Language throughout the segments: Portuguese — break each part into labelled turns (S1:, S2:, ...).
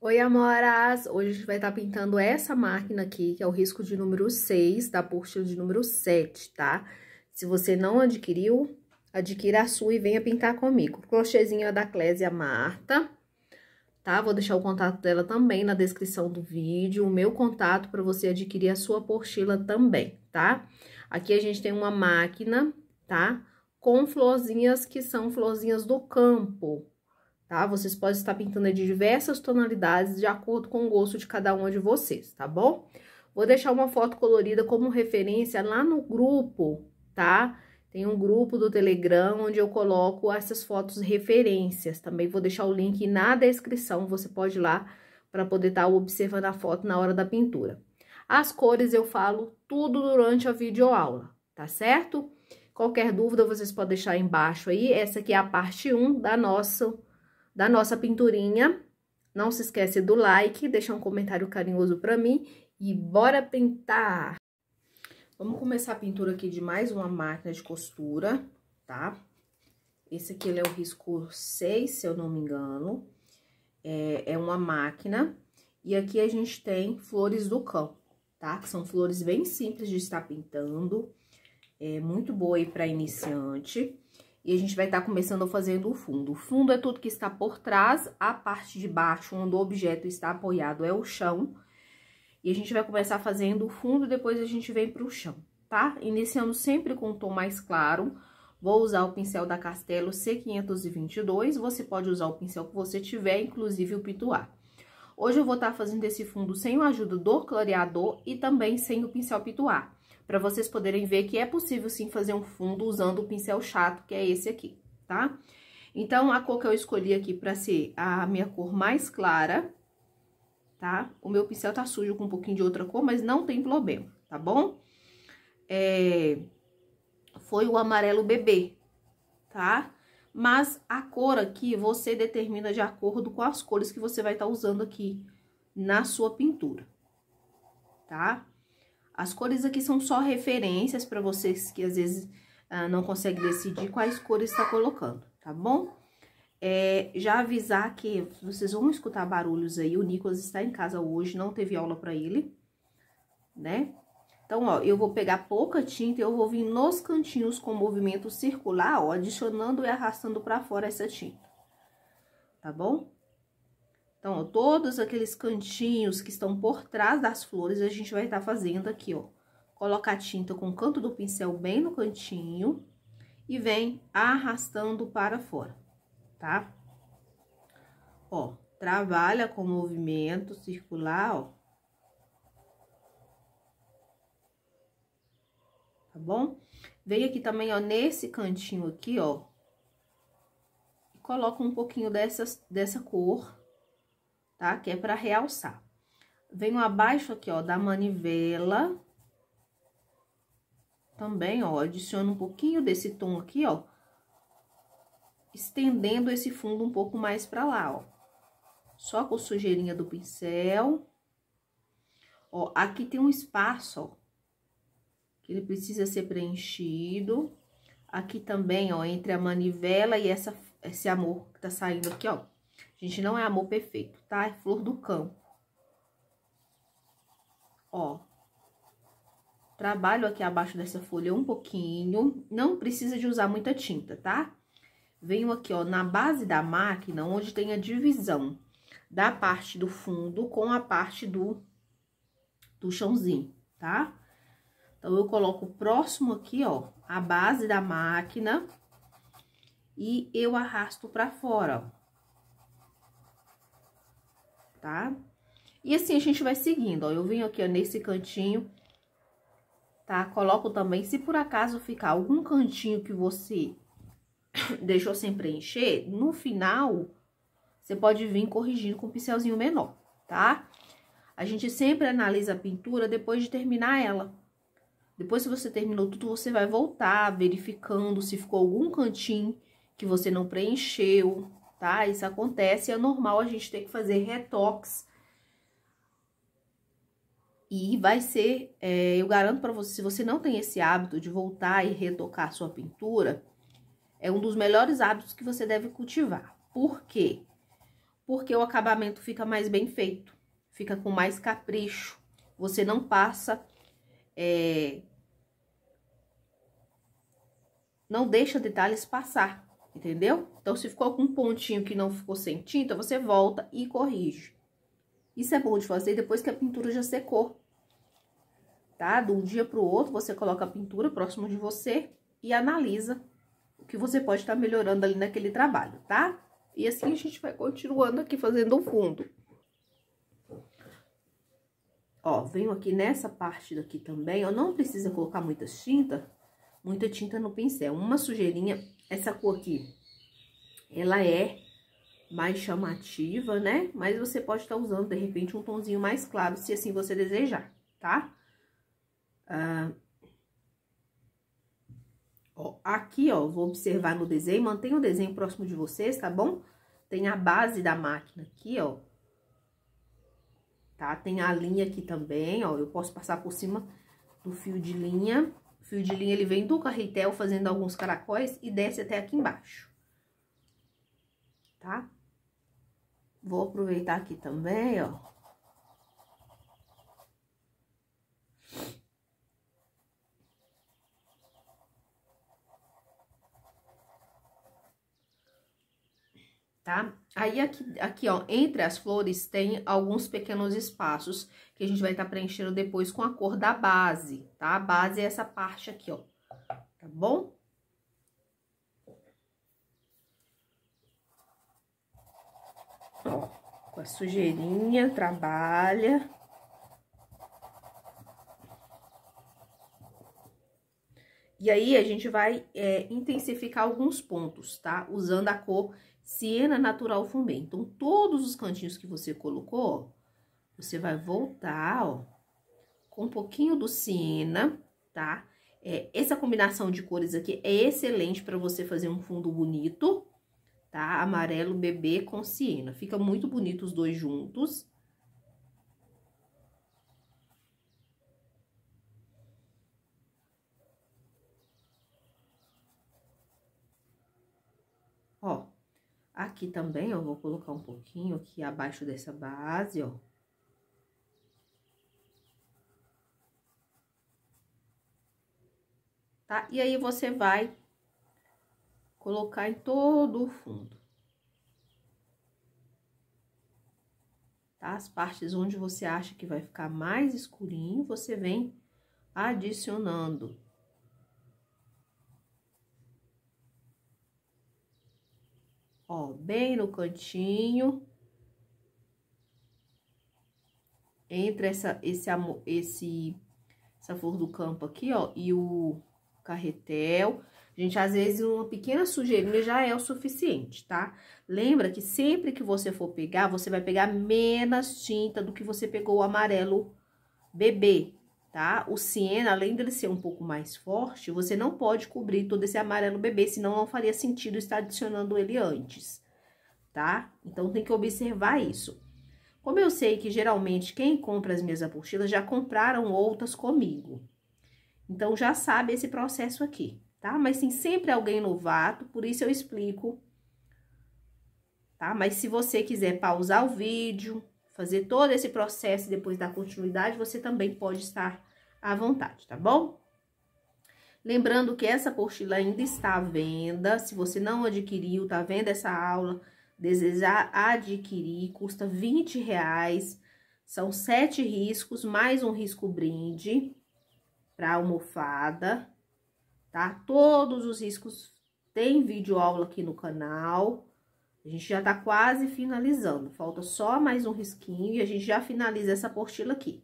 S1: Oi, amoras! Hoje a gente vai estar pintando essa máquina aqui, que é o risco de número 6, da apostila de número 7, tá? Se você não adquiriu, adquira a sua e venha pintar comigo. O crochêzinho é da Clésia Marta, tá? Vou deixar o contato dela também na descrição do vídeo, o meu contato para você adquirir a sua apostila também, tá? Aqui a gente tem uma máquina, tá? Com florzinhas que são florzinhas do campo, tá? Vocês podem estar pintando de diversas tonalidades de acordo com o gosto de cada uma de vocês, tá bom? Vou deixar uma foto colorida como referência lá no grupo, tá? Tem um grupo do Telegram onde eu coloco essas fotos referências. Também vou deixar o link na descrição, você pode ir lá para poder estar observando a foto na hora da pintura. As cores eu falo tudo durante a videoaula, tá certo? Qualquer dúvida vocês podem deixar aí embaixo aí. Essa aqui é a parte 1 da nossa pinturinha. Não se esquece do like, deixa um comentário carinhoso pra mim e bora pintar! Vamos começar a pintura aqui de mais uma máquina de costura, tá? Esse aqui ele é o risco 6, se eu não me engano. É uma máquina. E aqui a gente tem flores do campo, tá? Que são flores bem simples de estar pintando. É muito boa aí pra iniciante. E a gente vai estar começando fazendo o fundo. O fundo é tudo que está por trás, a parte de baixo, onde o objeto está apoiado, é o chão. E a gente vai começar fazendo o fundo, depois a gente vem para o chão, tá? Iniciando sempre com um tom mais claro. Vou usar o pincel da Castelo C522, você pode usar o pincel que você tiver, inclusive o pituá. Hoje eu vou estar fazendo esse fundo sem a ajuda do clareador e também sem o pincel pituá, para vocês poderem ver que é possível sim fazer um fundo usando o pincel chato, que é esse aqui, tá? Então, a cor que eu escolhi aqui para ser a minha cor mais clara, tá? O meu pincel tá sujo com um pouquinho de outra cor, mas não tem problema, tá bom? Foi o amarelo bebê, tá? Mas a cor aqui você determina de acordo com as cores que você vai estar usando aqui na sua pintura, tá? As cores aqui são só referências para vocês que às vezes não conseguem decidir quais cores está colocando, tá bom? Já avisar que vocês vão escutar barulhos aí, o Nicolas está em casa hoje, não teve aula para ele, né? Então, ó, eu vou pegar pouca tinta e eu vou vir nos cantinhos com movimento circular, ó, adicionando e arrastando para fora essa tinta, tá bom? Então, ó, todos aqueles cantinhos que estão por trás das flores, a gente vai estar fazendo aqui, ó. Coloca a tinta com o canto do pincel bem no cantinho e vem arrastando para fora, tá? Ó, trabalha com movimento circular, ó. Tá bom? Vem aqui também, ó, nesse cantinho aqui, ó. E coloca um pouquinho dessa cor, tá? Que é pra realçar. Venho abaixo aqui, ó, da manivela. Também, ó, adiciono um pouquinho desse tom aqui, ó. Estendendo esse fundo um pouco mais pra lá, ó. Só com sujeirinha do pincel. Ó, aqui tem um espaço, ó. Que ele precisa ser preenchido. Aqui também, ó, entre a manivela e esse amor que tá saindo aqui, ó. Gente, não é amor perfeito, tá? É flor do campo. Ó. Trabalho aqui abaixo dessa folha um pouquinho. Não precisa de usar muita tinta, tá? Venho aqui, ó, na base da máquina, onde tem a divisão da parte do fundo com a parte do chãozinho, tá? Então, eu coloco próximo aqui, ó, a base da máquina e eu arrasto pra fora, ó. Tá? E assim a gente vai seguindo, ó. Eu venho aqui, ó, nesse cantinho, tá? Coloco também, se por acaso ficar algum cantinho que você deixou sem preencher, no final, você pode vir corrigindo com um pincelzinho menor, tá? A gente sempre analisa a pintura depois de terminar ela. Depois, se você terminou tudo, você vai voltar verificando se ficou algum cantinho que você não preencheu, tá? Isso acontece, é normal a gente ter que fazer retoques. E vai ser, eu garanto pra você, se você não tem esse hábito de voltar e retocar a sua pintura, é um dos melhores hábitos que você deve cultivar. Por quê? porque o acabamento fica mais bem feito, fica com mais capricho. Você não passa, não deixa detalhes passar, entendeu? Então, se ficou com um pontinho que não ficou sem tinta, você volta e corrige. Isso é bom de fazer depois que a pintura já secou, tá? De um dia pro outro, você coloca a pintura próximo de você e analisa o que você pode estar melhorando ali naquele trabalho, tá? E assim a gente vai continuando aqui fazendo o fundo. Ó, venho aqui nessa parte daqui também, ó, não precisa colocar muita tinta no pincel. Uma sujeirinha, essa cor aqui, ela é mais chamativa, né? Mas você pode estar usando, de repente, um tomzinho mais claro, se assim você desejar, tá? Ó, aqui, ó, vou observar no desenho, mantenha o desenho próximo de vocês, tá bom? Tem a base da máquina aqui, ó. Tá? Tem a linha aqui também, ó, eu posso passar por cima do fio de linha. O fio de linha, ele vem do carretel fazendo alguns caracóis e desce até aqui embaixo. Tá? Vou aproveitar aqui também, ó. Tá? Aí, aqui, ó, entre as flores tem alguns pequenos espaços que a gente vai estar preenchendo depois com a cor da base, tá? A base é essa parte aqui, ó, tá bom? Ó, com a sujeirinha, trabalha. E aí, a gente vai intensificar alguns pontos, tá? Usando a cor Siena Natural Fumê. Então, todos os cantinhos que você colocou, ó, você vai voltar, ó, com um pouquinho do Siena, tá? Essa combinação de cores aqui é excelente para você fazer um fundo bonito, tá? Amarelo bebê com Siena. Fica muito bonito os dois juntos. Ó, aqui também, ó, vou colocar um pouquinho aqui abaixo dessa base, ó. Tá? E aí, você vai colocar em todo o fundo. Tá? As partes onde você acha que vai ficar mais escurinho, você vem adicionando. Ó, bem no cantinho. Entre essa flor do campo aqui, ó, e o carretel. Gente, às vezes uma pequena sujeirinha já é o suficiente, tá? Lembra que sempre que você for pegar, você vai pegar menos tinta do que você pegou o amarelo bebê, tá? O Siena, além dele ser um pouco mais forte, você não pode cobrir todo esse amarelo bebê, senão não faria sentido estar adicionando ele antes, tá? Então, tem que observar isso. Como eu sei que geralmente quem compra as minhas apostilas já compraram outras comigo, então já sabe esse processo aqui, tá? Mas tem sempre alguém novato, por isso eu explico, tá? Mas se você quiser pausar o vídeo, fazer todo esse processo e depois dar continuidade, você também pode estar à vontade, tá bom? Lembrando que essa apostila ainda está à venda, se você não adquiriu, tá vendo essa aula, desejar adquirir, custa R$20, são 7 riscos, mais um risco brinde para almofada, tá? Todos os riscos tem vídeo aula aqui no canal, a gente já tá quase finalizando, falta só mais um risquinho e a gente já finaliza essa apostila aqui,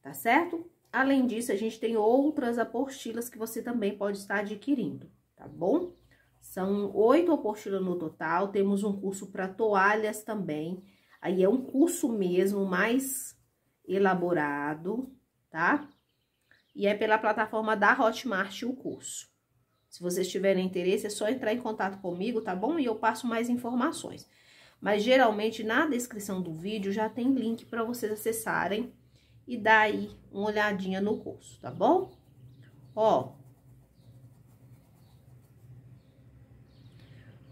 S1: tá certo? Além disso, a gente tem outras apostilas que você também pode estar adquirindo, tá bom? São 8 apostilas no total, temos um curso para toalhas também. Aí, é um curso mesmo, mais elaborado, tá? E é pela plataforma da Hotmart o curso. Se vocês tiverem interesse, é só entrar em contato comigo, tá bom? E eu passo mais informações. Mas, geralmente, na descrição do vídeo já tem link para vocês acessarem e dar aí uma olhadinha no curso, tá bom? Ó,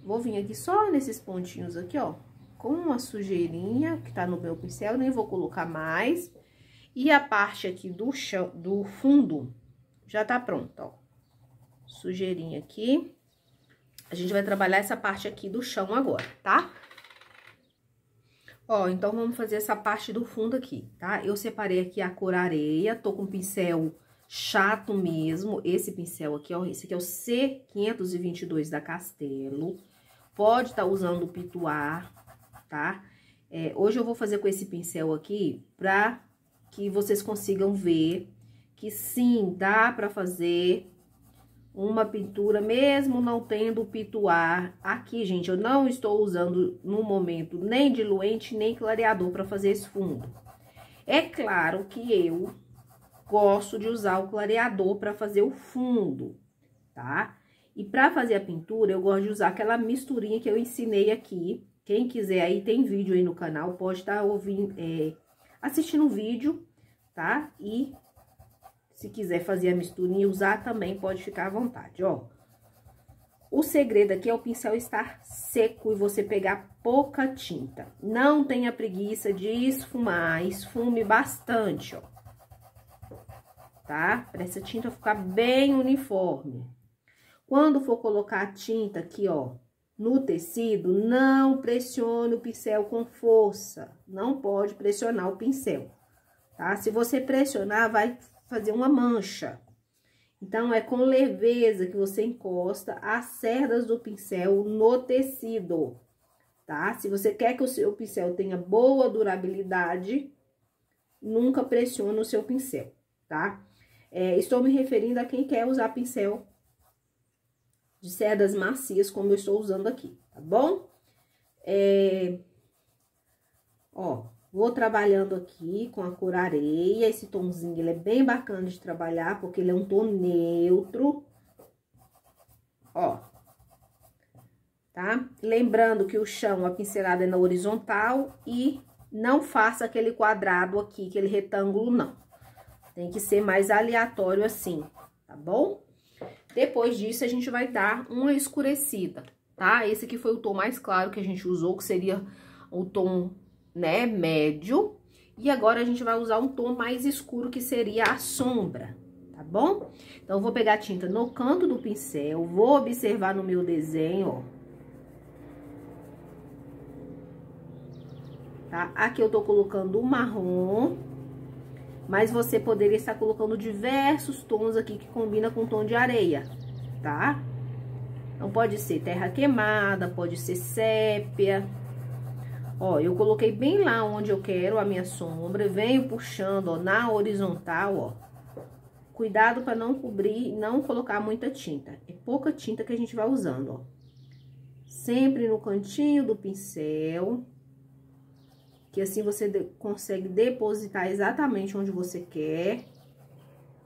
S1: vou vir aqui só nesses pontinhos aqui, ó, com uma sujeirinha que tá no meu pincel, nem vou colocar mais. E a parte aqui do chão, do fundo, já tá pronta, ó. Sujeirinha aqui. A gente vai trabalhar essa parte aqui do chão agora, tá? Ó, então, vamos fazer essa parte do fundo aqui, tá? Eu separei aqui a cor areia, tô com pincel chato mesmo, esse pincel aqui, ó, esse aqui é o C522 da Castelo. Pode estar usando o Pituar, tá? Hoje eu vou fazer com esse pincel aqui pra que vocês consigam ver que sim, dá pra fazer uma pintura, mesmo não tendo o Pituar. Aqui, gente, eu não estou usando no momento nem diluente, nem clareador para fazer esse fundo. É claro que eu gosto de usar o clareador para fazer o fundo, tá? E para fazer a pintura, eu gosto de usar aquela misturinha que eu ensinei aqui. Quem quiser aí, tem vídeo aí no canal, pode estar ouvindo, assistindo o vídeo, tá? E se quiser fazer a misturinha e usar também, pode ficar à vontade, ó. O segredo aqui é o pincel estar seco e você pegar pouca tinta. Não tenha preguiça de esfumar, esfume bastante, ó. Tá? Para essa tinta ficar bem uniforme. Quando for colocar a tinta aqui, ó, no tecido, não pressione o pincel com força. Não pode pressionar o pincel, tá? Se você pressionar, vai fazer uma mancha. Então, é com leveza que você encosta as cerdas do pincel no tecido, tá? Se você quer que o seu pincel tenha boa durabilidade, nunca pressione o seu pincel, tá? Estou me referindo a quem quer usar pincel de cerdas macias, como eu estou usando aqui, tá bom? Ó, vou trabalhando aqui com a cor areia. Esse tomzinho, ele é bem bacana de trabalhar, porque ele é um tom neutro. Ó. Tá? Lembrando que o chão, a pincelada é na horizontal e não faça aquele quadrado aqui, aquele retângulo, não. Tem que ser mais aleatório assim, tá bom? Depois disso, a gente vai dar uma escurecida, tá? Esse aqui foi o tom mais claro que a gente usou, que seria o tom, né, médio. E agora, a gente vai usar um tom mais escuro, que seria a sombra, tá bom? Então, eu vou pegar a tinta no canto do pincel, vou observar no meu desenho, ó. Tá? Aqui eu tô colocando o marrom, mas você poderia estar colocando diversos tons aqui que combina com o tom de areia, tá? Então, pode ser terra queimada, pode ser sépia. Ó, eu coloquei bem lá onde eu quero a minha sombra, venho puxando, ó, na horizontal, ó. Cuidado para não cobrir, não colocar muita tinta. É pouca tinta que a gente vai usando, ó. Sempre no cantinho do pincel, que assim você consegue depositar exatamente onde você quer.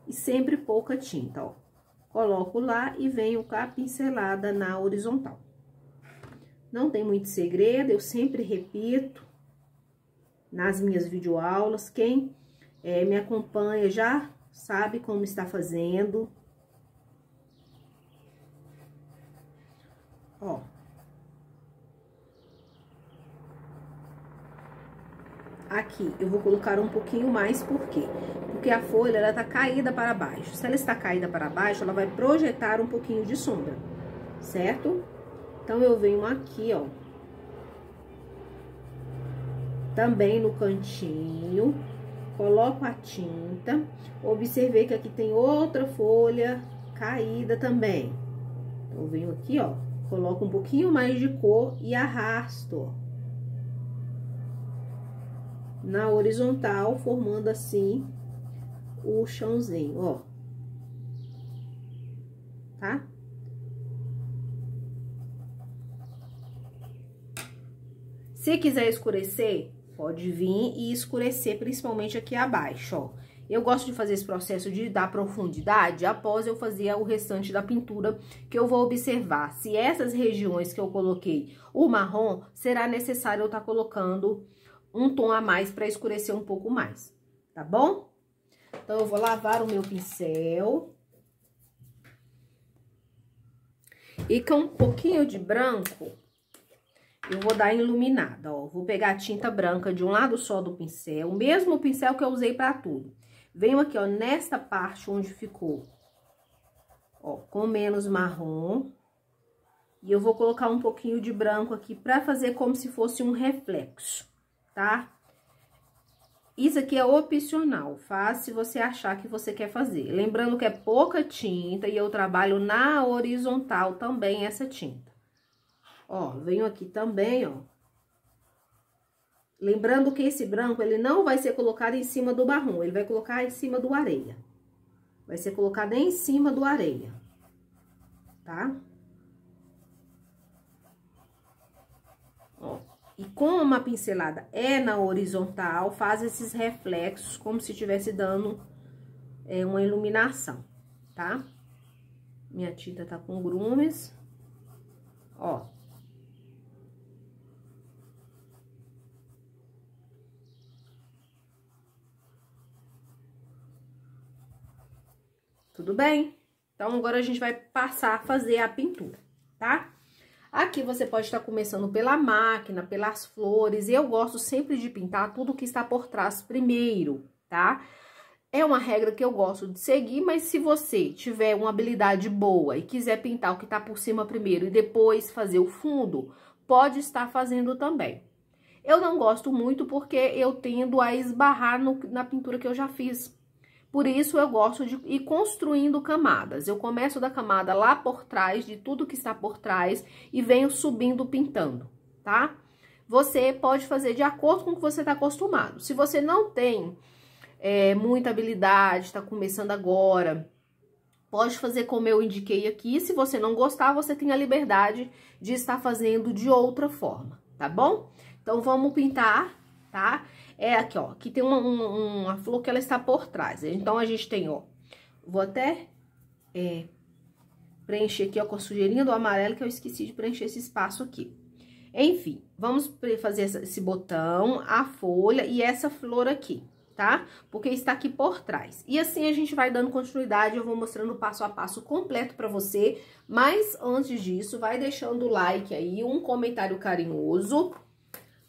S1: E sempre pouca tinta, ó. Coloco lá e venho com a pincelada na horizontal. Não tem muito segredo, eu sempre repito nas minhas videoaulas. Quem me acompanha já sabe como está fazendo. Ó. Aqui, eu vou colocar um pouquinho mais, por quê? Porque a folha, ela tá caída para baixo. Se ela está caída para baixo, ela vai projetar um pouquinho de sombra, certo? Então, eu venho aqui, ó. Também no cantinho, coloco a tinta. Observei que aqui tem outra folha caída também. Então, eu venho aqui, ó, coloco um pouquinho mais de cor e arrasto, ó, na horizontal, formando assim o chãozinho, ó. Tá? Se quiser escurecer, pode vir e escurecer, principalmente aqui abaixo, ó. Eu gosto de fazer esse processo de dar profundidade após eu fazer o restante da pintura, que eu vou observar se essas regiões que eu coloquei o marrom, será necessário eu estar colocando um tom a mais para escurecer um pouco mais, tá bom? Então, eu vou lavar o meu pincel. E com um pouquinho de branco, eu vou dar iluminada, ó. Vou pegar a tinta branca de um lado só do pincel, o mesmo pincel que eu usei pra tudo. Venho aqui, ó, nesta parte onde ficou, ó, com menos marrom. E eu vou colocar um pouquinho de branco aqui pra fazer como se fosse um reflexo, tá? Isso aqui é opcional, faz se você achar que você quer fazer. Lembrando que é pouca tinta e eu trabalho na horizontal também essa tinta. Ó, venho aqui também, ó. Lembrando que esse branco, ele não vai ser colocado em cima do marrom, ele vai colocar em cima do areia. Vai ser colocado em cima do areia, tá? Ó, e como a pincelada é na horizontal, faz esses reflexos como se estivesse dando uma iluminação, tá? Minha tinta tá com grumes, ó. Tudo bem? Então, agora a gente vai passar a fazer a pintura, tá? Aqui você pode estar começando pela máquina, pelas flores, e eu gosto sempre de pintar tudo que está por trás primeiro, tá? É uma regra que eu gosto de seguir, mas se você tiver uma habilidade boa e quiser pintar o que tá por cima primeiro e depois fazer o fundo, pode estar fazendo também. Eu não gosto muito porque eu tendo a esbarrar na pintura que eu já fiz. Por isso, eu gosto de ir construindo camadas. Eu começo da camada lá por trás, de tudo que está por trás, e venho subindo, pintando, tá? Você pode fazer de acordo com o que você está acostumado. Se você não tem muita habilidade, está começando agora, pode fazer como eu indiquei aqui. Se você não gostar, você tem a liberdade de estar fazendo de outra forma, tá bom? Então, vamos pintar, tá? É aqui, ó, aqui tem uma flor que ela está por trás. Então, a gente tem, ó, vou até preencher aqui, ó, com a sujeirinha do amarelo, que eu esqueci de preencher esse espaço aqui. Enfim, vamos fazer esse botão, a folha e essa flor aqui, tá? Porque está aqui por trás. E assim a gente vai dando continuidade, eu vou mostrando o passo a passo completo pra você. Mas antes disso, vai deixando o like aí, um comentário carinhoso,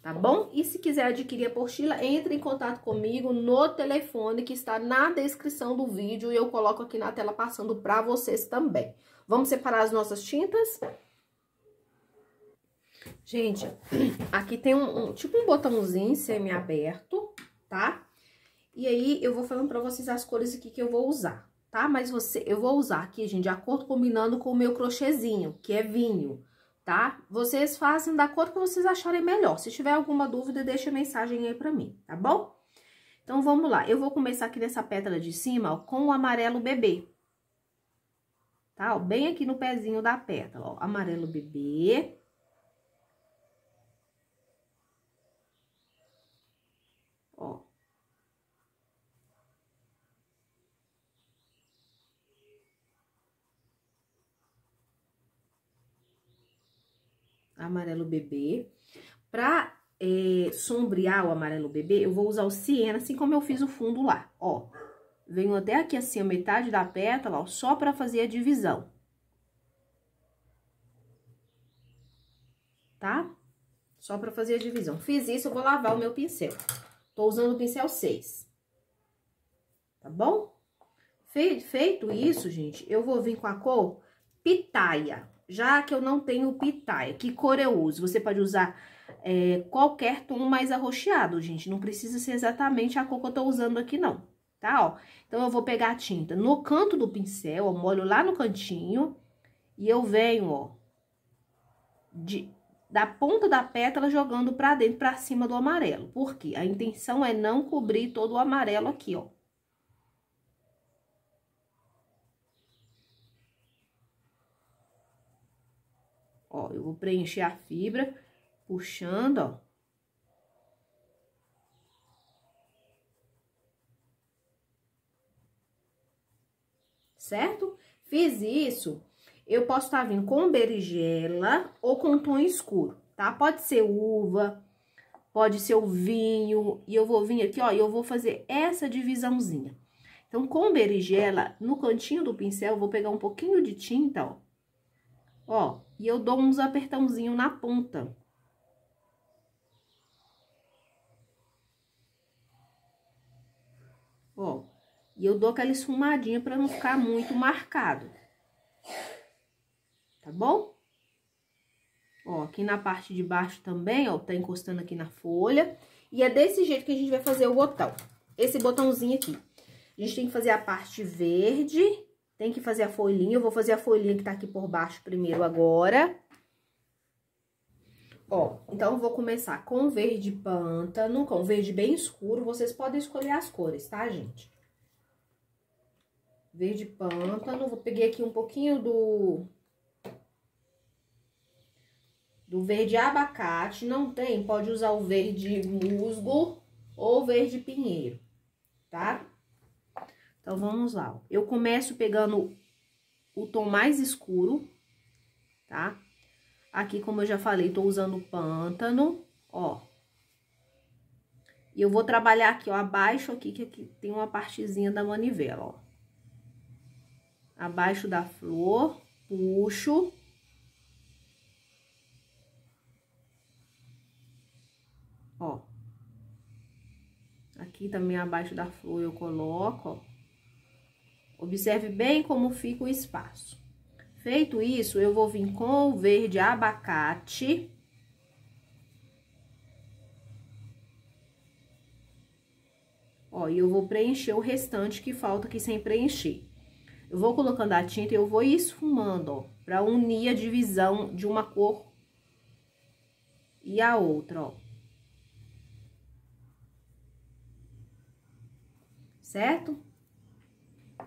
S1: tá bom? E se quiser adquirir a apostila, entre em contato comigo no telefone que está na descrição do vídeo e eu coloco aqui na tela passando pra vocês também. Vamos separar as nossas tintas? Gente, aqui tem tipo um botãozinho semi-aberto, tá? E aí, eu vou falando pra vocês as cores aqui que eu vou usar, tá? Mas eu vou usar aqui, gente, de acordo combinando com o meu crochêzinho, que é vinho, tá? Vocês fazem da cor que vocês acharem melhor. Se tiver alguma dúvida, deixa mensagem aí pra mim, tá bom? Então, vamos lá. Eu vou começar aqui nessa pétala de cima, ó, com o amarelo bebê. Tá? Ó, bem aqui no pezinho da pétala, ó, amarelo bebê. Ó. Amarelo bebê. Pra sombrear o amarelo bebê, eu vou usar o siena, assim como eu fiz o fundo lá, ó. Venho até aqui assim, a metade da pétala, ó, só pra fazer a divisão. Tá? Só pra fazer a divisão. Fiz isso, eu vou lavar o meu pincel. Tô usando o pincel 6. Tá bom? Feito isso, gente, eu vou vir com a cor pitaia. Já que eu não tenho pitaia, que cor eu uso? Você pode usar qualquer tom mais arroxeado, gente. Não precisa ser exatamente a cor que eu tô usando aqui, não. Tá, ó? Então, eu vou pegar a tinta no canto do pincel, eu molho lá no cantinho. E eu venho, ó, da ponta da pétala jogando pra dentro, pra cima do amarelo. Por quê? A intenção é não cobrir todo o amarelo aqui, ó. Ó, eu vou preencher a fibra, puxando, ó. Certo? Fiz isso, eu posso estar vindo com berinjela ou com tom escuro, tá? Pode ser uva, pode ser o vinho, e eu vou vir aqui, ó, e eu vou fazer essa divisãozinha. Então, com berinjela, no cantinho do pincel, eu vou pegar um pouquinho de tinta, ó. Ó, e eu dou uns apertãozinhos na ponta. E eu dou aquela esfumadinha pra não ficar muito marcado. Tá bom? Ó, aqui na parte de baixo também, ó, tá encostando aqui na folha. E é desse jeito que a gente vai fazer o botão. Esse botãozinho aqui. A gente tem que fazer a parte verde, tem que fazer a folhinha. Eu vou fazer a folhinha que tá aqui por baixo primeiro agora. Ó, então, eu vou começar com verde pântano, com verde bem escuro. Vocês podem escolher as cores, tá, gente? Verde pântano. Vou pegar aqui um pouquinho do verde abacate. Não tem, pode usar o verde musgo ou verde pinheiro, tá? Então, vamos lá. Eu começo pegando o tom mais escuro, tá? Aqui, como eu já falei, tô usando pântano, ó. E eu vou trabalhar aqui, ó, abaixo aqui, que aqui tem uma partezinha da manivela, ó. Abaixo da flor, puxo. Ó. Aqui também abaixo da flor eu coloco, ó. Observe bem como fica o espaço. Feito isso, eu vou vir com o verde abacate. Ó, e eu vou preencher o restante que falta aqui sem preencher. Eu vou colocando a tinta e eu vou esfumando, ó, pra unir a divisão de uma cor e a outra, ó. Certo?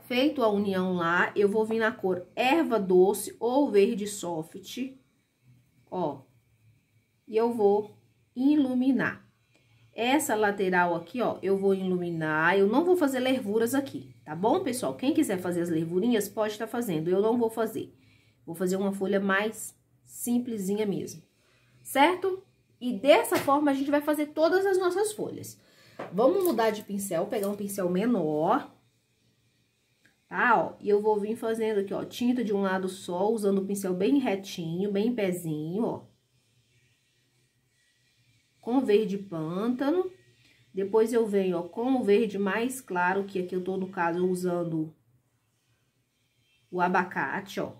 S1: Feito a união lá, eu vou vir na cor erva doce ou verde soft, ó. E eu vou iluminar. Essa lateral aqui, ó, eu vou iluminar. Eu não vou fazer lervuras aqui, tá bom, pessoal? Quem quiser fazer as lervurinhas, pode estar fazendo. Eu não vou fazer. Vou fazer uma folha mais simplesinha mesmo, certo? E dessa forma, a gente vai fazer todas as nossas folhas. Vamos mudar de pincel, pegar um pincel menor, tá, ó? E eu vou vir fazendo aqui, ó, tinta de um lado só, usando o pincel bem retinho, bem pezinho, ó. Com verde pântano. Depois eu venho, ó, com o verde mais claro, que aqui eu tô, no caso, usando o abacate, ó.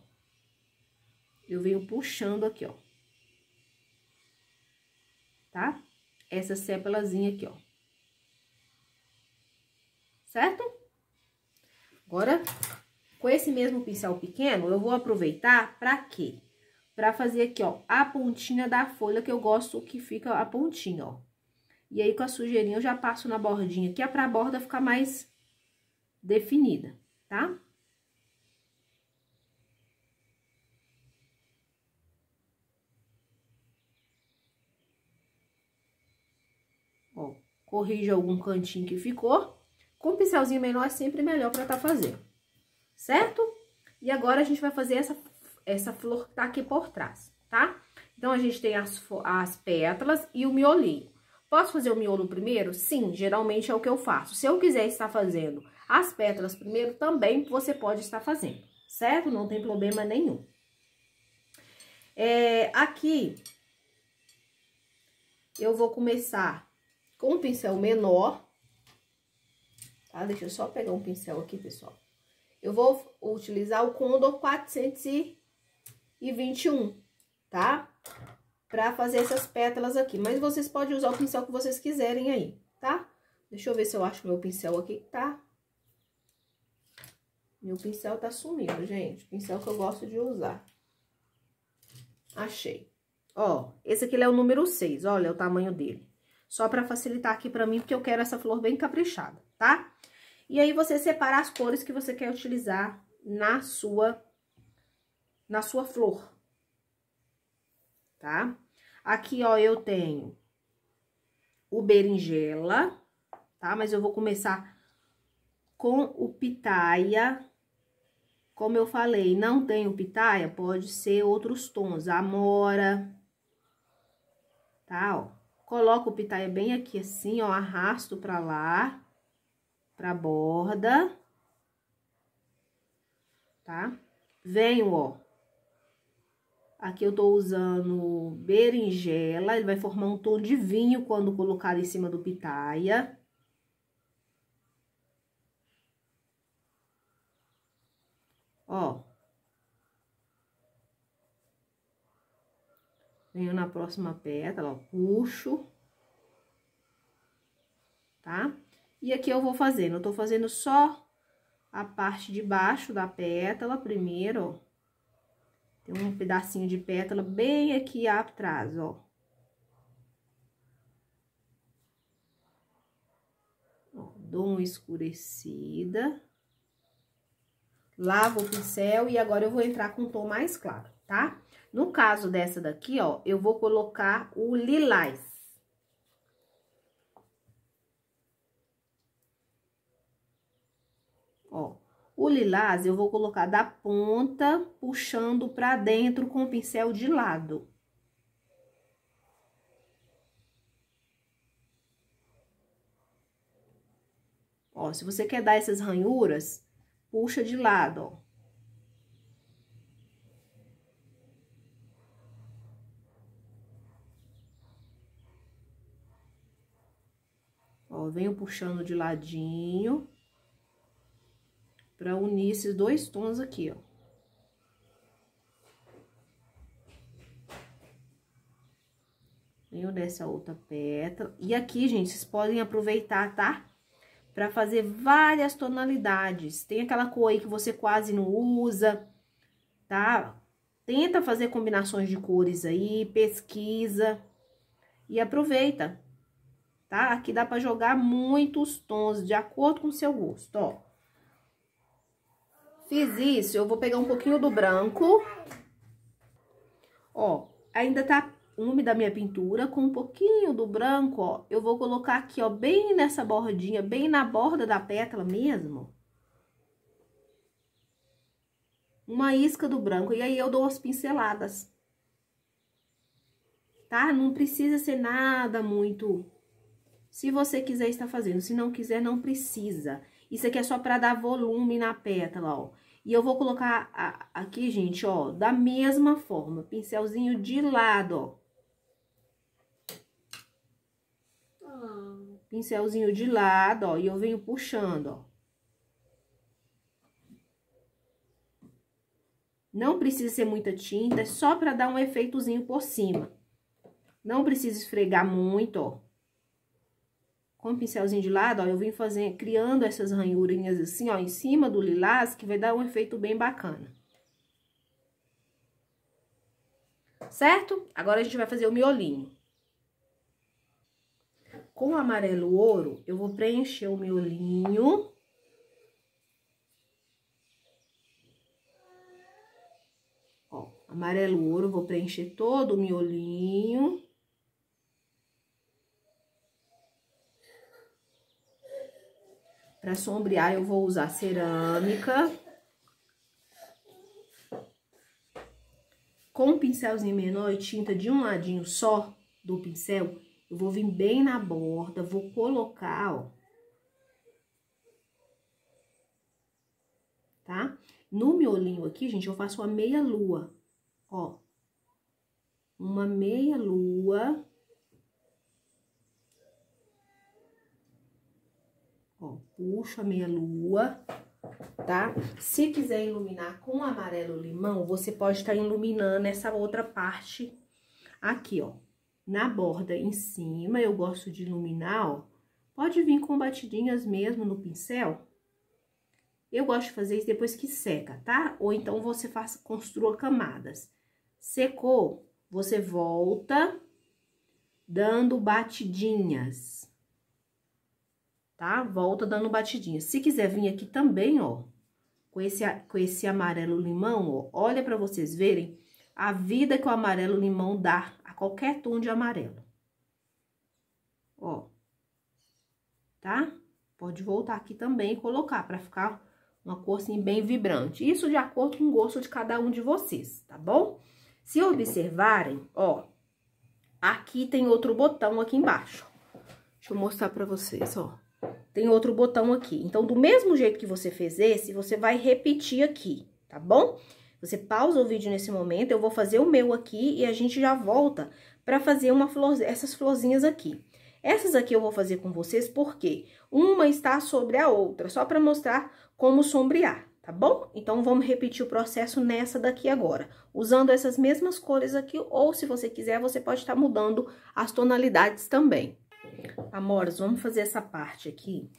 S1: Eu venho puxando aqui, ó. Tá? Essa sépalazinha aqui, ó. Certo? Agora, com esse mesmo pincel pequeno, eu vou aproveitar pra quê? Pra fazer aqui, ó, a pontinha da folha, que eu gosto que fica a pontinha, ó. E aí, com a sujeirinha, eu já passo na bordinha aqui, é pra borda ficar mais definida, tá? Ó, corrige algum cantinho que ficou. Com um pincelzinho menor é sempre melhor pra tá fazendo, certo? E agora, a gente vai fazer essa flor que tá aqui por trás, tá? Então, a gente tem as pétalas e o miolinho. Posso fazer o miolo primeiro? Sim, geralmente é o que eu faço. Se eu quiser estar fazendo as pétalas primeiro, também você pode estar fazendo, certo? Não tem problema nenhum. Aqui, eu vou começar com um pincel menor, tá? Deixa eu só pegar um pincel aqui, pessoal. Eu vou utilizar o Condor 421, tá? Pra fazer essas pétalas aqui. Mas vocês podem usar o pincel que vocês quiserem aí, tá? Deixa eu ver se eu acho meu pincel aqui que tá. Meu pincel tá sumindo, gente. Pincel que eu gosto de usar. Achei. Ó, esse aqui é o número 6, olha o tamanho dele. Só pra facilitar aqui pra mim, porque eu quero essa flor bem caprichada, tá? E aí, você separa as cores que você quer utilizar na sua flor, tá? Aqui, ó, eu tenho o berinjela, tá? Mas eu vou começar com o pitaia. Como eu falei, não tem o pitaia, pode ser outros tons, amora, tá? Ó, coloco o pitaia bem aqui assim, ó, arrasto pra lá, pra borda, tá? Venho, ó. Aqui eu tô usando berinjela, ele vai formar um tom de vinho quando colocar em cima do pitaia. Ó. Venho na próxima pétala, ó, puxo. Tá? E aqui eu vou fazendo, eu tô fazendo só a parte de baixo da pétala primeiro, ó. Tem um pedacinho de pétala bem aqui atrás, ó. Ó, dou uma escurecida. Lavo o pincel e agora eu vou entrar com um tom mais claro, tá? No caso dessa daqui, ó, eu vou colocar o lilás. Ó, o lilás eu vou colocar da ponta, puxando pra dentro com o pincel de lado. Ó, se você quer dar essas ranhuras, puxa de lado, ó. Ó, venho puxando de ladinho pra unir esses dois tons aqui, ó. Venho dessa outra pétala. E aqui, gente, vocês podem aproveitar, tá? Pra fazer várias tonalidades. Tem aquela cor aí que você quase não usa, tá? Tenta fazer combinações de cores aí, pesquisa e aproveita, tá? Aqui dá pra jogar muitos tons de acordo com o seu gosto, ó. Fiz isso, eu vou pegar um pouquinho do branco. Ó, ainda tá úmida a minha pintura, com um pouquinho do branco, ó. Eu vou colocar aqui, ó, bem nessa bordinha, bem na borda da pétala mesmo. Uma isca do branco, e aí eu dou as pinceladas. Tá? Não precisa ser nada muito... Se você quiser estar fazendo, se não quiser, não precisa. Isso aqui é só pra dar volume na pétala, ó. E eu vou colocar aqui, gente, ó, da mesma forma, pincelzinho de lado, ó. Pincelzinho de lado, ó, e eu venho puxando, ó. Não precisa ser muita tinta, é só pra dar um efeitozinho por cima. Não precisa esfregar muito, ó. Com o pincelzinho de lado, ó, eu vim criando essas ranhurinhas assim, ó, em cima do lilás, que vai dar um efeito bem bacana. Certo? Agora a gente vai fazer o miolinho. Com o amarelo ouro, eu vou preencher o miolinho. Ó, amarelo ouro, vou preencher todo o miolinho. Para sombrear, eu vou usar cerâmica. Com um pincelzinho menor e tinta de um ladinho só do pincel, eu vou vir bem na borda, vou colocar, ó. Tá? No miolinho aqui, gente, eu faço uma meia lua, ó. Uma meia lua. Ó, puxo a meia lua, tá? Se quiser iluminar com amarelo limão, você pode estar iluminando essa outra parte aqui, ó. Na borda em cima, eu gosto de iluminar, ó. Pode vir com batidinhas mesmo no pincel. Eu gosto de fazer isso depois que seca, tá? Ou então você construa camadas. Secou, você volta dando batidinhas. Tá? Volta dando batidinha. Se quiser vir aqui também, ó, com esse amarelo limão, ó, olha pra vocês verem a vida que o amarelo limão dá a qualquer tom de amarelo. Ó, tá? Pode voltar aqui também e colocar pra ficar uma cor assim bem vibrante. Isso de acordo com o gosto de cada um de vocês, tá bom? Se observarem, ó, aqui tem outro botão aqui embaixo. Deixa eu mostrar pra vocês, ó. Tem outro botão aqui. Então, do mesmo jeito que você fez esse, você vai repetir aqui, tá bom? Você pausa o vídeo nesse momento, eu vou fazer o meu aqui e a gente já volta pra fazer essas florzinhas aqui. Essas aqui eu vou fazer com vocês porque uma está sobre a outra, só pra mostrar como sombrear, tá bom? Então, vamos repetir o processo nessa daqui agora, usando essas mesmas cores aqui, ou se você quiser, você pode estar mudando as tonalidades também. Amores, vamos fazer essa parte aqui.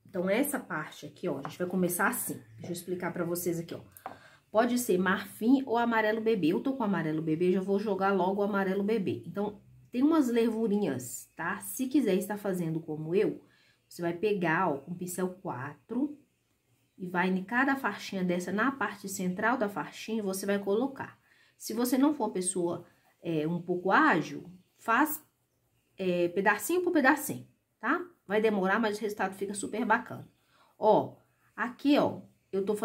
S1: Então, essa parte aqui, ó, a gente vai começar assim. Deixa eu explicar pra vocês aqui, ó. Pode ser marfim ou amarelo bebê. Eu tô com amarelo bebê, já vou jogar logo o amarelo bebê. Então, tem umas levurinhas, tá? Se quiser estar fazendo como eu, você vai pegar, ó, com pincel 4 e vai em cada faixinha dessa, na parte central da faixinha, você vai colocar. Se você não for uma pessoa um pouco ágil, faz pedacinho por pedacinho, tá? Vai demorar, mas o resultado fica super bacana. Ó, aqui, ó, eu tô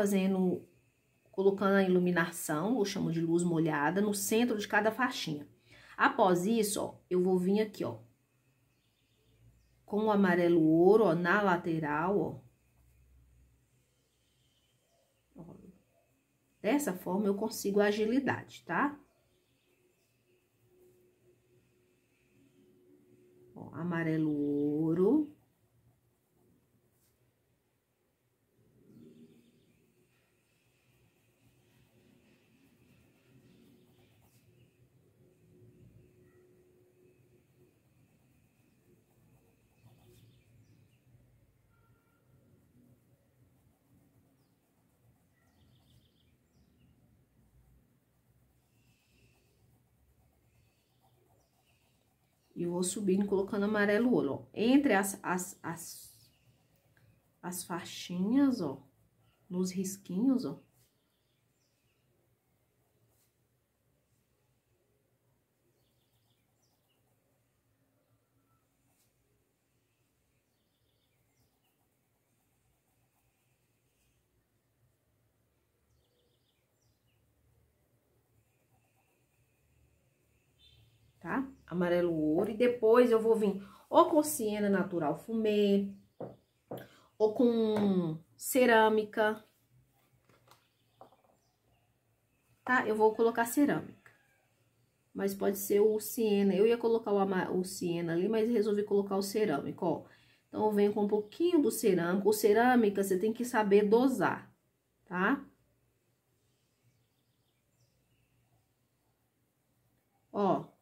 S1: colocando a iluminação, eu chamo de luz molhada, no centro de cada faixinha. Após isso, ó, eu vou vir aqui, ó, com o amarelo ouro, ó, na lateral, ó. Dessa forma, eu consigo agilidade, tá? Ó, amarelo ouro. E vou subindo, colocando amarelo ouro, ó. Entre as faixinhas, ó, nos risquinhos, ó. Tá? Amarelo ouro. E depois eu vou vir ou com siena natural fumê, ou com cerâmica, tá? Eu vou colocar cerâmica. Mas pode ser o siena. Eu ia colocar o siena ali, mas resolvi colocar o cerâmico, ó. Então, eu venho com um pouquinho do cerâmico. O cerâmica, você tem que saber dosar, tá? Ó.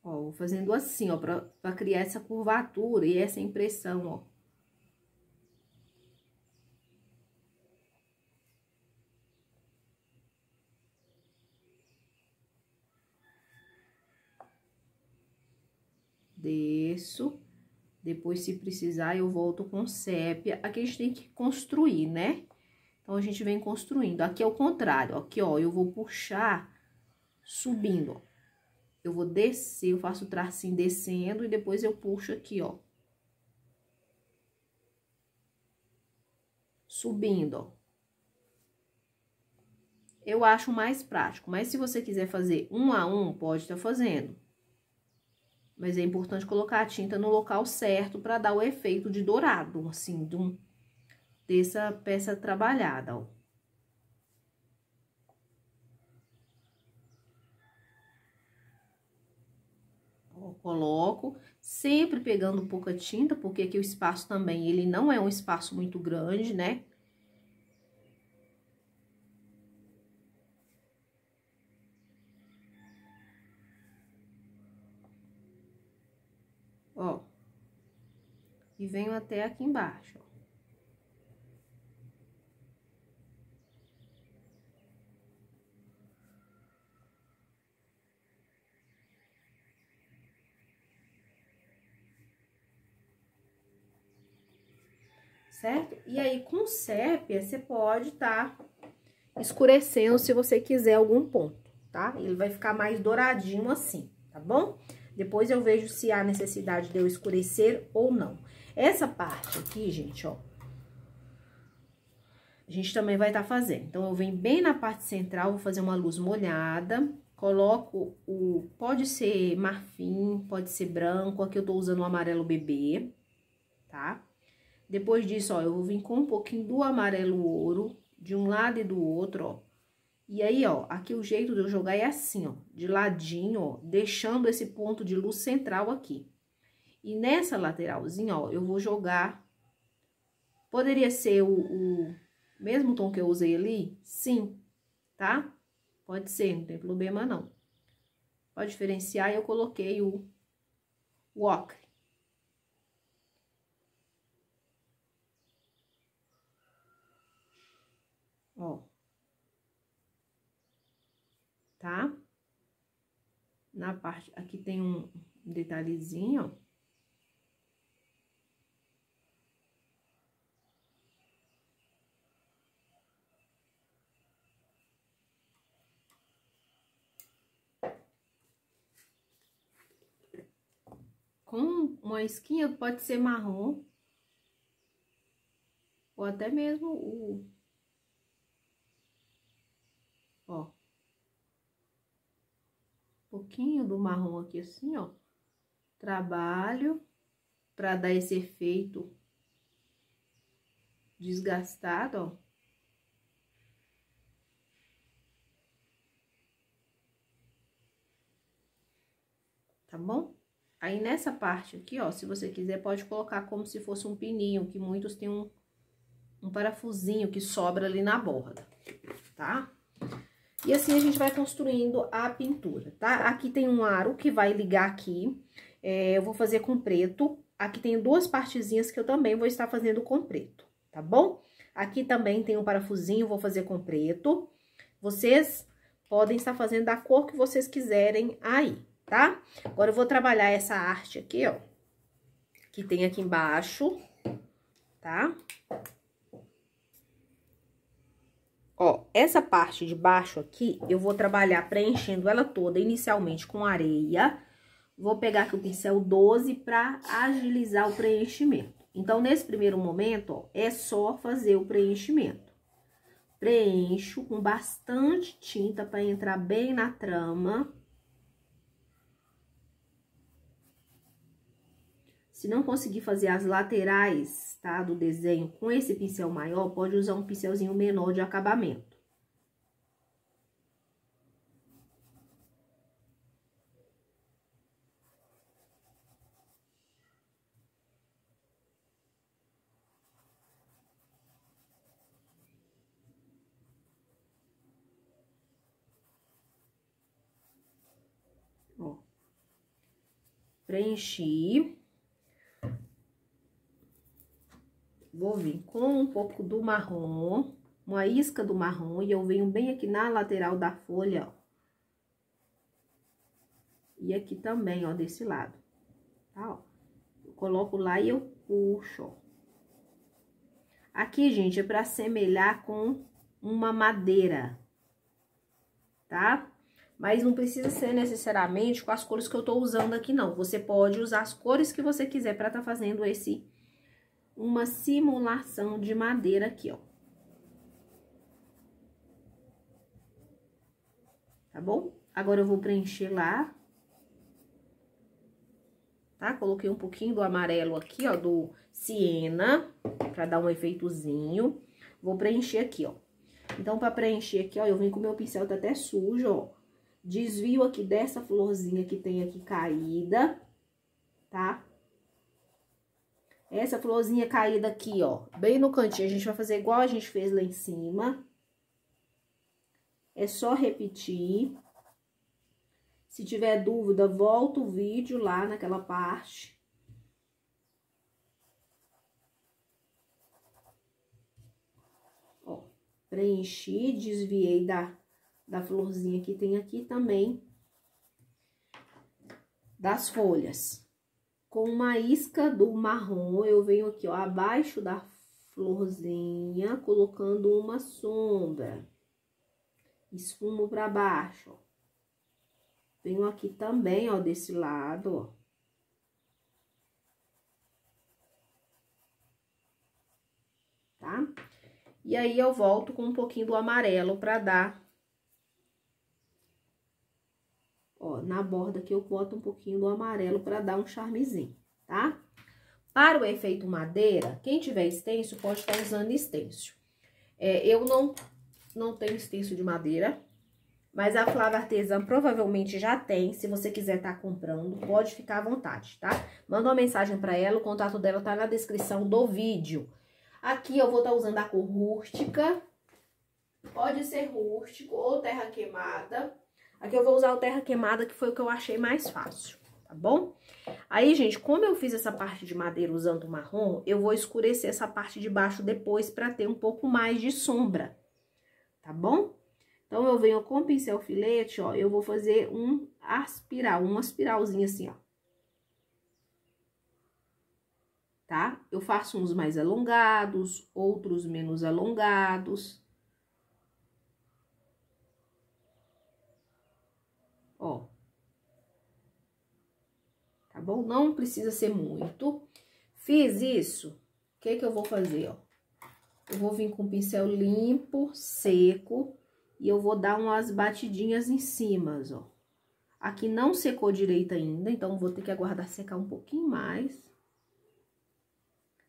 S1: Ó, vou fazendo assim, ó, pra criar essa curvatura e essa impressão, ó. Desço. Depois, se precisar, eu volto com sépia. Aqui a gente tem que construir, né? Então, a gente vem construindo. Aqui é o contrário. Aqui, ó, eu vou puxar subindo, ó. Eu vou descer, eu faço o tracinho descendo e depois eu puxo aqui, ó. Subindo, ó. Eu acho mais prático, mas se você quiser fazer um a um, pode estar fazendo. Mas é importante colocar a tinta no local certo para dar o efeito de dourado, assim, dessa peça trabalhada, ó. Ó, coloco, sempre pegando pouca tinta, porque aqui o espaço também, ele não é um espaço muito grande, né? Ó. E venho até aqui embaixo, ó. Certo? E aí, com sépia, você pode estar escurecendo se você quiser algum ponto, tá? Ele vai ficar mais douradinho assim, tá bom? Depois eu vejo se há necessidade de eu escurecer ou não. Essa parte aqui, gente, ó, a gente também vai estar fazendo. Então, eu venho bem na parte central, vou fazer uma luz molhada, coloco pode ser marfim, pode ser branco, aqui eu tô usando o amarelo bebê, tá? Depois disso, ó, eu vou vir com um pouquinho do amarelo ouro, de um lado e do outro, ó. E aí, ó, aqui o jeito de eu jogar é assim, ó, de ladinho, ó, deixando esse ponto de luz central aqui. E nessa lateralzinha, ó, eu vou jogar... Poderia ser o mesmo tom que eu usei ali? Sim, tá? Pode ser, não tem problema não. Pode diferenciar, eu coloquei o ocre. Ó. Tá? Na parte, aqui tem um detalhezinho, ó. Com uma esquinha, pode ser marrom. Ou até mesmo o... Ó. Um pouquinho do marrom aqui assim, ó. Trabalho pra dar esse efeito desgastado, ó. Tá bom? Aí, nessa parte aqui, ó, se você quiser, pode colocar como se fosse um pininho, que muitos têm um parafusinho que sobra ali na borda, tá? E assim a gente vai construindo a pintura, tá? Aqui tem um aro que vai ligar aqui, eu vou fazer com preto. Aqui tem duas partezinhas que eu também vou estar fazendo com preto, tá bom? Aqui também tem um parafusinho, vou fazer com preto. Vocês podem estar fazendo da cor que vocês quiserem aí, tá? Agora, eu vou trabalhar essa arte aqui, ó, que tem aqui embaixo, tá? Ó, essa parte de baixo aqui, eu vou trabalhar preenchendo ela toda, inicialmente com areia. Vou pegar aqui o pincel 12 pra agilizar o preenchimento. Então, nesse primeiro momento, ó, é só fazer o preenchimento. Preencho com bastante tinta pra entrar bem na trama. Se não conseguir fazer as laterais, tá, do desenho com esse pincel maior, pode usar um pincelzinho menor de acabamento. Ó. Preenchi. Vou vir com um pouco do marrom, uma isca do marrom, e eu venho bem aqui na lateral da folha, ó. E aqui também, ó, desse lado, tá, ó. Eu coloco lá e eu puxo, ó. Aqui, gente, é pra assemelhar com uma madeira, tá? Mas não precisa ser necessariamente com as cores que eu tô usando aqui, não. Você pode usar as cores que você quiser pra tá fazendo uma simulação de madeira aqui, ó. Tá bom? Agora, eu vou preencher lá. Tá? Coloquei um pouquinho do amarelo aqui, ó, do siena, pra dar um efeitozinho. Vou preencher aqui, ó. Então, pra preencher aqui, ó, eu vim com o meu pincel, tá até sujo, ó. Desvio aqui dessa florzinha que tem aqui caída, tá? Essa florzinha caída aqui, ó, bem no cantinho, a gente vai fazer igual a gente fez lá em cima. É só repetir. Se tiver dúvida, volta o vídeo lá naquela parte. Ó, preenchi, desviei da florzinha que tem aqui também, das folhas. Com uma isca do marrom, eu venho aqui, ó, abaixo da florzinha, colocando uma sombra. Esfumo pra baixo, ó. Venho aqui também, ó, desse lado, ó. Tá? E aí, eu volto com um pouquinho do amarelo pra dar... Ó, na borda aqui eu boto um pouquinho do amarelo pra dar um charmezinho, tá? Para o efeito madeira, quem tiver stencil pode estar usando stencil. Eu não tenho esterço de madeira, mas a Flávia Artesã provavelmente já tem. Se você quiser estar comprando, pode ficar à vontade, tá? Manda uma mensagem pra ela, o contato dela tá na descrição do vídeo. Aqui eu vou estar usando a cor rústica. Pode ser rústico ou terra queimada. Aqui eu vou usar o terra queimada, que foi o que eu achei mais fácil, tá bom? Aí, gente, como eu fiz essa parte de madeira usando o marrom, eu vou escurecer essa parte de baixo depois pra ter um pouco mais de sombra, tá bom? Então, eu venho com o pincel filete, ó, eu vou fazer uma espiralzinha assim, ó. Tá? Eu faço uns mais alongados, outros menos alongados. Ó. Tá bom? Não precisa ser muito. Fiz isso, o que que eu vou fazer, ó? Eu vou vir com o pincel limpo, seco, e eu vou dar umas batidinhas em cima, ó. Aqui não secou direito ainda, então vou ter que aguardar secar um pouquinho mais.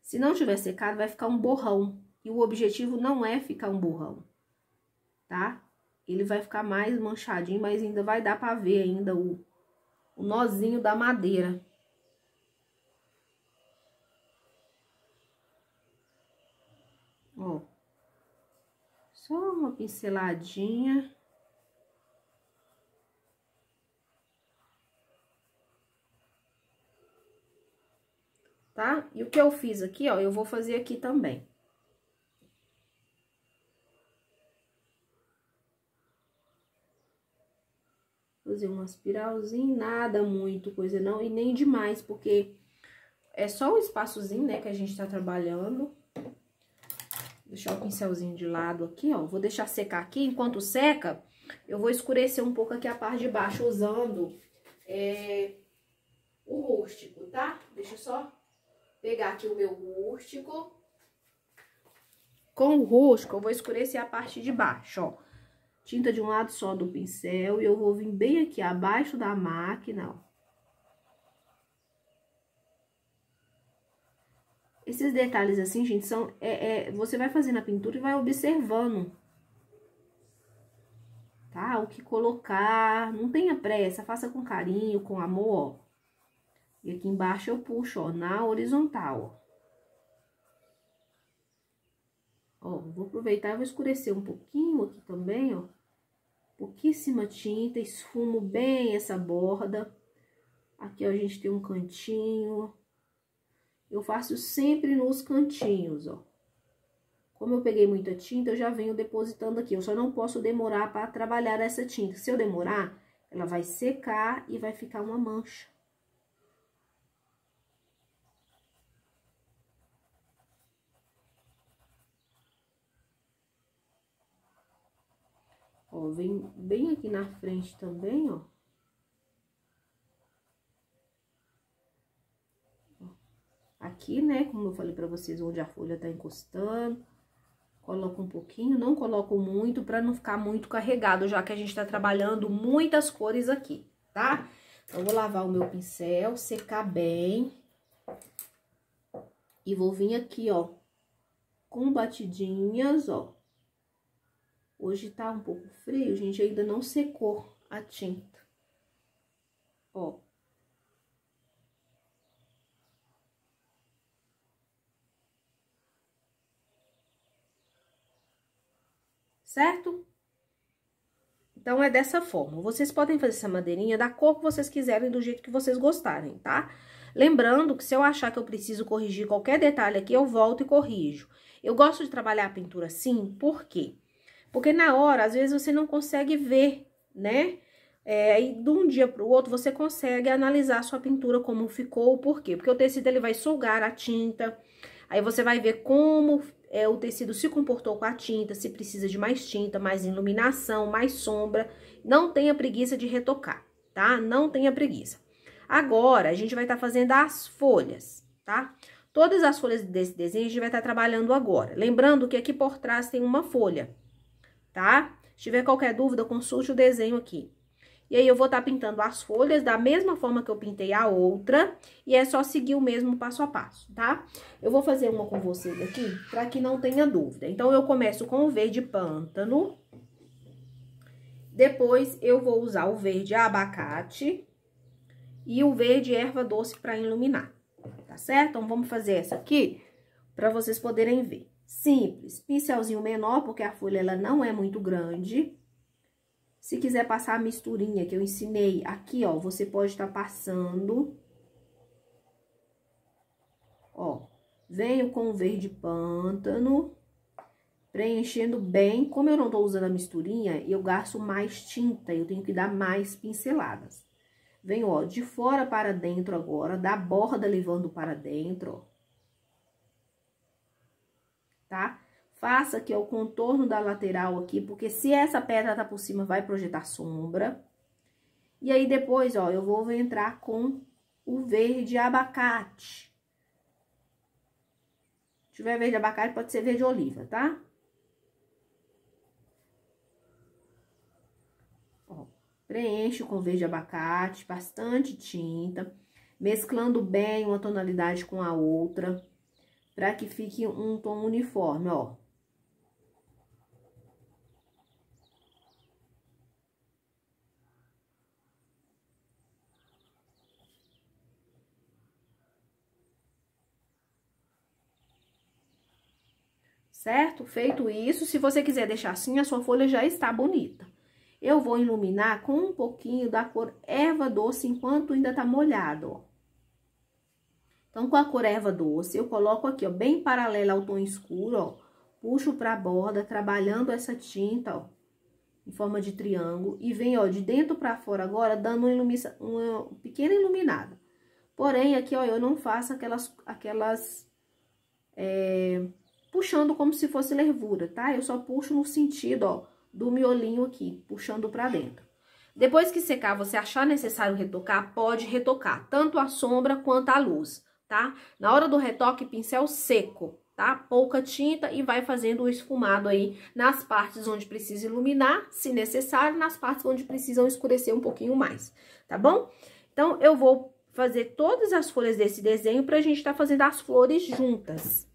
S1: Se não tiver secado, vai ficar um borrão. E o objetivo não é ficar um borrão, tá? Ele vai ficar mais manchadinho, mas ainda vai dar pra ver ainda o nozinho da madeira. Ó. Só uma pinceladinha. Tá? E o que eu fiz aqui, ó, eu vou fazer aqui também. Fazer uma espiralzinha, nada muito coisa não, e nem demais, porque é só o espaçozinho, né, que a gente tá trabalhando. Deixar o pincelzinho de lado aqui, ó. Vou deixar secar aqui. Enquanto seca, eu vou escurecer um pouco aqui a parte de baixo usando o rústico, tá? Deixa eu só pegar aqui o meu rústico. Com o rústico, eu vou escurecer a parte de baixo, ó. Tinta de um lado só do pincel e eu vou vir bem aqui abaixo da máquina, ó. Esses detalhes assim, gente, são... você vai fazendo a pintura e vai observando. Tá? O que colocar, não tenha pressa, faça com carinho, com amor, ó. E aqui embaixo eu puxo, ó, na horizontal, ó. Ó, vou aproveitar e vou escurecer um pouquinho aqui também, ó. Pouquíssima tinta, esfumo bem essa borda. Aqui, ó, a gente tem um cantinho. Eu faço sempre nos cantinhos, ó. Como eu peguei muita tinta, eu já venho depositando aqui. Eu só não posso demorar para trabalhar essa tinta. Se eu demorar, ela vai secar e vai ficar uma mancha. Ó, vem bem aqui na frente também, ó. Aqui, né, como eu falei pra vocês, onde a folha tá encostando. Coloco um pouquinho, não coloco muito pra não ficar muito carregado, já que a gente tá trabalhando muitas cores aqui, tá? Então, eu vou lavar o meu pincel, secar bem. E vou vir aqui, ó, com batidinhas, ó. Hoje tá um pouco frio, gente, ainda não secou a tinta. Ó. Certo? Então, é dessa forma. Vocês podem fazer essa madeirinha da cor que vocês quiserem, do jeito que vocês gostarem, tá? Lembrando que se eu achar que eu preciso corrigir qualquer detalhe aqui, eu volto e corrijo. Eu gosto de trabalhar a pintura assim, por quê? Porque na hora, às vezes, você não consegue ver, né? E de um dia pro outro, você consegue analisar a sua pintura, como ficou, por quê? Porque o tecido, ele vai sugar a tinta, aí você vai ver como... o tecido se comportou com a tinta, se precisa de mais tinta, mais iluminação, mais sombra. Não tenha preguiça de retocar, tá? Não tenha preguiça. Agora, a gente vai estar fazendo as folhas, tá? Todas as folhas desse desenho a gente vai estar trabalhando agora. Lembrando que aqui por trás tem uma folha, tá? Se tiver qualquer dúvida, consulte o desenho aqui. E aí, eu vou estar pintando as folhas da mesma forma que eu pintei a outra. E é só seguir o mesmo passo a passo, tá? Eu vou fazer uma com vocês aqui, pra que não tenha dúvida. Então, eu começo com o verde pântano. Depois, eu vou usar o verde abacate e o verde erva doce pra iluminar, tá certo? Então, vamos fazer essa aqui pra vocês poderem ver. Simples, pincelzinho menor, porque a folha, ela não é muito grande. Se quiser passar a misturinha que eu ensinei aqui, ó, você pode estar passando. Ó, venho com o verde pântano, preenchendo bem. Como eu não tô usando a misturinha, eu gasto mais tinta, eu tenho que dar mais pinceladas. Venho, ó, de fora para dentro agora, da borda levando para dentro, ó. Tá? Faça aqui, ó, o contorno da lateral aqui, porque se essa pedra tá por cima, vai projetar sombra. E aí, depois, ó, eu vou entrar com o verde abacate. Se tiver verde abacate, pode ser verde oliva, tá? Ó, preencho com verde abacate, bastante tinta, mesclando bem uma tonalidade com a outra, pra que fique um tom uniforme, ó. Certo? Feito isso, se você quiser deixar assim, a sua folha já está bonita. Eu vou iluminar com um pouquinho da cor erva doce enquanto ainda tá molhado, ó. Então, com a cor erva doce, eu coloco aqui, ó, bem paralela ao tom escuro, ó. Puxo pra borda, trabalhando essa tinta, ó, em forma de triângulo. E vem, ó, de dentro pra fora agora, dando uma pequena iluminada. Porém, aqui, ó, eu não faço puxando como se fosse nervura, tá? Eu só puxo no sentido, ó, do miolinho aqui, puxando pra dentro. Depois que secar, você achar necessário retocar, pode retocar, tanto a sombra quanto a luz, tá? Na hora do retoque, pincel seco, tá? Pouca tinta e vai fazendo o esfumado aí nas partes onde precisa iluminar, se necessário, nas partes onde precisam escurecer um pouquinho mais, tá bom? Então, eu vou fazer todas as folhas desse desenho pra gente tá fazendo as flores juntas.